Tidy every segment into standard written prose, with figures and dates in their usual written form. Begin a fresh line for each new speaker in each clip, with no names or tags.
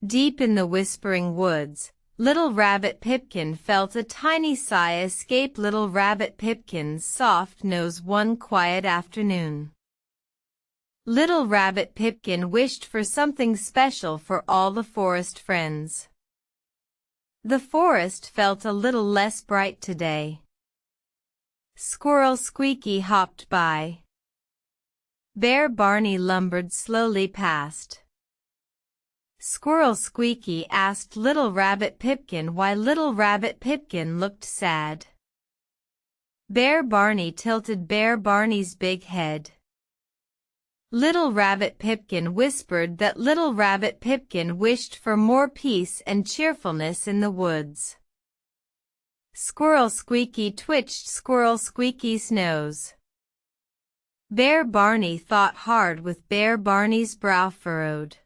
Deep in the whispering woods, little Rabbit Pipkin felt a tiny sigh escape little Rabbit Pipkin's soft nose one quiet afternoon. Little Rabbit Pipkin wished for something special for all the forest friends. The forest felt a little less bright today. Squirrel Squeaky hopped by. Bear Barney lumbered slowly past. Squirrel Squeaky asked little Rabbit Pipkin why little Rabbit Pipkin looked sad. Bear Barney tilted Bear Barney's big head. Little Rabbit Pipkin whispered that little Rabbit Pipkin wished for more peace and cheerfulness in the woods. Squirrel Squeaky twitched Squirrel Squeaky's nose. Bear Barney thought hard with Bear Barney's brow furrowed.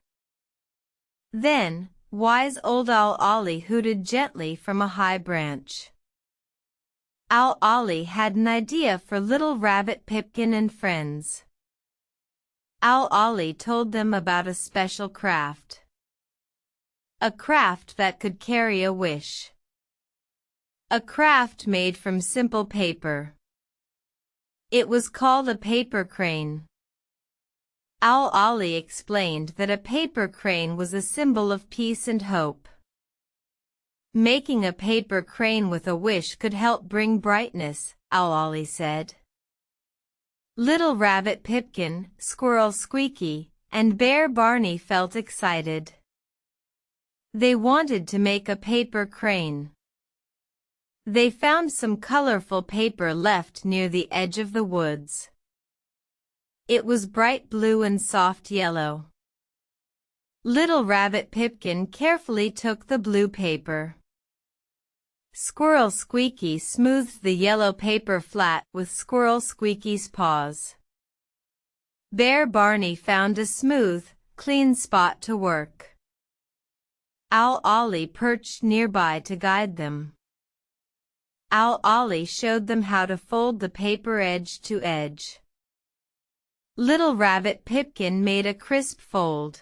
Then, wise old Owl Ollie hooted gently from a high branch. Owl Ollie had an idea for little Rabbit Pipkin and friends. Owl Ollie told them about a special craft. A craft that could carry a wish. A craft made from simple paper. It was called a paper crane. Owl Ollie explained that a paper crane was a symbol of peace and hope. Making a paper crane with a wish could help bring brightness, Owl Ollie said. Little Rabbit Pipkin, Squirrel Squeaky, and Bear Barney felt excited. They wanted to make a paper crane. They found some colorful paper left near the edge of the woods. It was bright blue and soft yellow. Little Rabbit Pipkin carefully took the blue paper. Squirrel Squeaky smoothed the yellow paper flat with Squirrel Squeaky's paws. Bear Barney found a smooth, clean spot to work. Owl Ollie perched nearby to guide them. Owl Ollie showed them how to fold the paper edge to edge. Little Rabbit Pipkin made a crisp fold.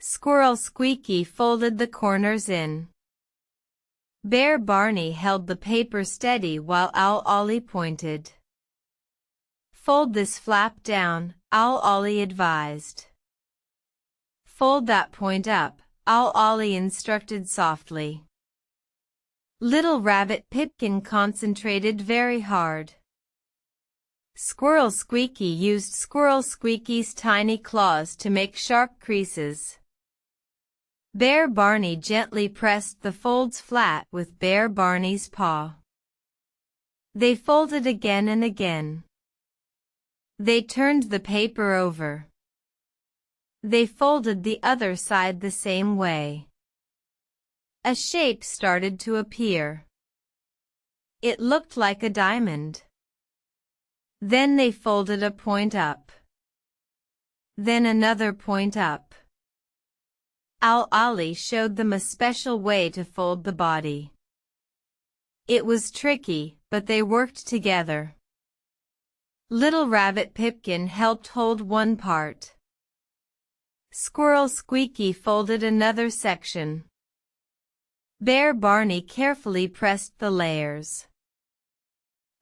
Squirrel Squeaky folded the corners in. Bear Barney held the paper steady while Owl Ollie pointed. Fold this flap down, Owl Ollie advised. Fold that point up, Owl Ollie instructed softly. Little Rabbit Pipkin concentrated very hard. Squirrel Squeaky used Squirrel Squeaky's tiny claws to make sharp creases. Bear Barney gently pressed the folds flat with Bear Barney's paw. They folded again and again. They turned the paper over. They folded the other side the same way. A shape started to appear. It looked like a diamond. Then they folded a point up. Then another point up. Owl Ollie showed them a special way to fold the body. It was tricky, but they worked together. Little Rabbit Pipkin helped hold one part. Squirrel Squeaky folded another section. Bear Barney carefully pressed the layers.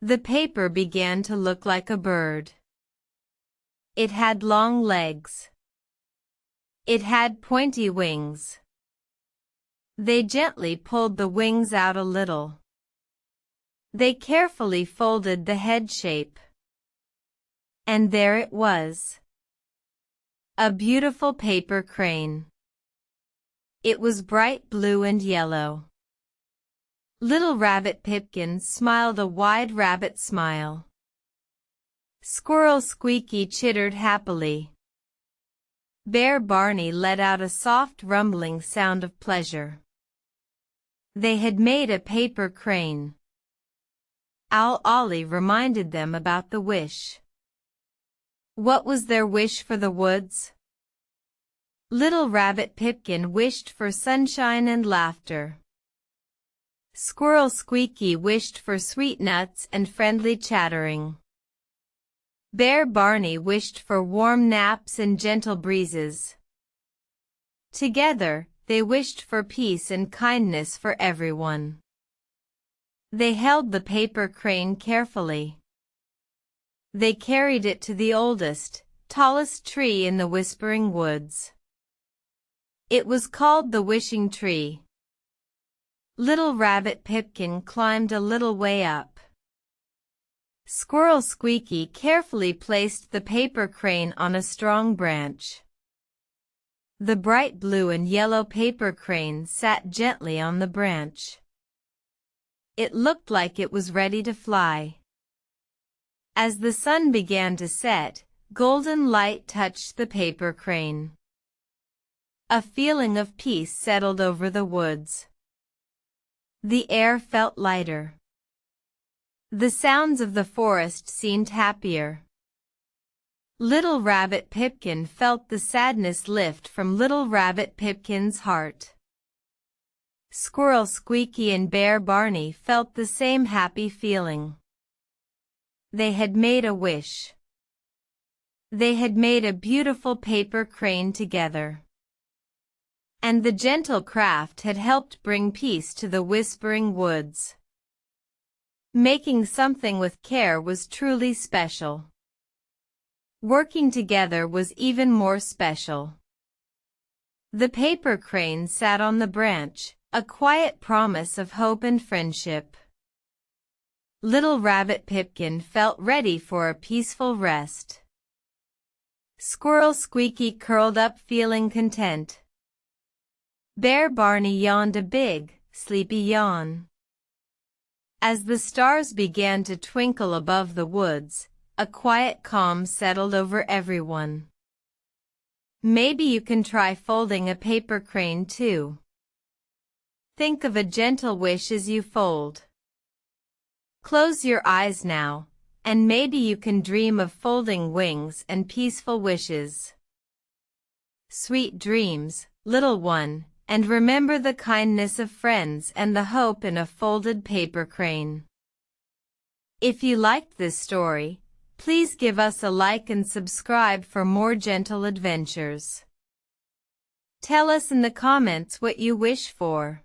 The paper began to look like a bird. It had long legs. It had pointy wings. They gently pulled the wings out a little. They carefully folded the head shape. And there it was. A beautiful paper crane. It was bright blue and yellow. Little Rabbit Pipkin smiled a wide rabbit smile. Squirrel Squeaky chittered happily. Bear Barney let out a soft rumbling sound of pleasure. They had made a paper crane. Owl Ollie reminded them about the wish. What was their wish for the woods? Little Rabbit Pipkin wished for sunshine and laughter. Squirrel Squeaky wished for sweet nuts and friendly chattering. Bear Barney wished for warm naps and gentle breezes. Together, they wished for peace and kindness for everyone. They held the paper crane carefully. They carried it to the oldest, tallest tree in the Whispering Woods. It was called the Wishing Tree. Little Rabbit Pipkin climbed a little way up. Squirrel Squeaky carefully placed the paper crane on a strong branch. The bright blue and yellow paper crane sat gently on the branch. It looked like it was ready to fly. As the sun began to set, golden light touched the paper crane. A feeling of peace settled over the woods. The air felt lighter. The sounds of the forest seemed happier. Little Rabbit Pipkin felt the sadness lift from Little Rabbit Pipkin's heart. Squirrel Squeaky and Bear Barney felt the same happy feeling. They had made a wish. They had made a beautiful paper crane together. And the gentle craft had helped bring peace to the Whispering Woods. Making something with care was truly special. Working together was even more special. The paper crane sat on the branch, a quiet promise of hope and friendship. Little Rabbit Pipkin felt ready for a peaceful rest. Squirrel Squeaky curled up feeling content. Bear Barney yawned a big, sleepy yawn. As the stars began to twinkle above the woods, a quiet calm settled over everyone. Maybe you can try folding a paper crane too. Think of a gentle wish as you fold. Close your eyes now, and maybe you can dream of folding wings and peaceful wishes. Sweet dreams, little one, and remember the kindness of friends and the hope in a folded paper crane. If you liked this story, please give us a like and subscribe for more gentle adventures. Tell us in the comments what you wish for.